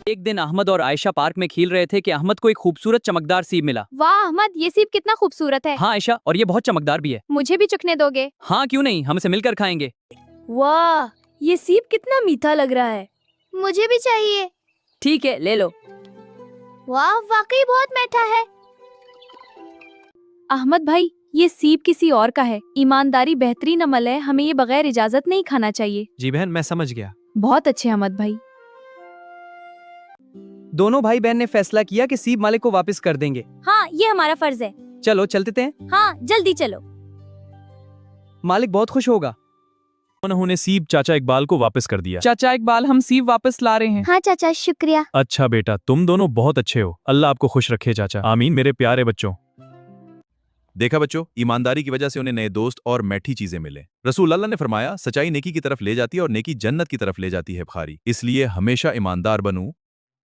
एक दिन अहमद और आयशा पार्क में खेल रहे थे कि अहमद को एक खूबसूरत चमकदार सेब मिला। वाह अहमद, ये सेब कितना खूबसूरत है। हाँ आयशा, और ये बहुत चमकदार भी है। मुझे भी चखने दोगे? हाँ क्यों नहीं, हम इसे मिलकर खाएंगे। वाह, ये सेब कितना मीठा लग रहा है। मुझे भी चाहिए। ठीक है, ले लो। वाह, वाकई बहुत मीठा है। अहमद भाई, ये सेब किसी और का है। ईमानदारी बेहतरीन अमल है, हमें ये बगैर इजाजत नहीं खाना चाहिए। जी बहन, मैं समझ गया। बहुत अच्छे अहमद भाई। दोनों भाई बहन ने फैसला किया कि सेब मालिक को वापस कर देंगे। हाँ, ये हमारा फर्ज है। चलो चलते हैं। हाँ, जल्दी चलो। मालिक बहुत खुश होगा। उन्होंने सीब चाचा इकबाल को वापस कर दिया। चाचा इकबाल, हम सेब वापस ला रहे हैं। हाँ चाचा, शुक्रिया। अच्छा बेटा, तुम दोनों बहुत अच्छे हो। अल्लाह आपको खुश रखे चाचा। आमीन मेरे प्यारे बच्चों। देखा बच्चों, ईमानदारी की वजह से उन्हें नए दोस्त और मीठी चीजें मिले। रसूल अल्लाह ने फरमाया, सच्चाई नेकी की तरफ ले जाती है और नेकी जन्नत की तरफ ले जाती है। बुखारी। इसलिए हमेशा ईमानदार बनूं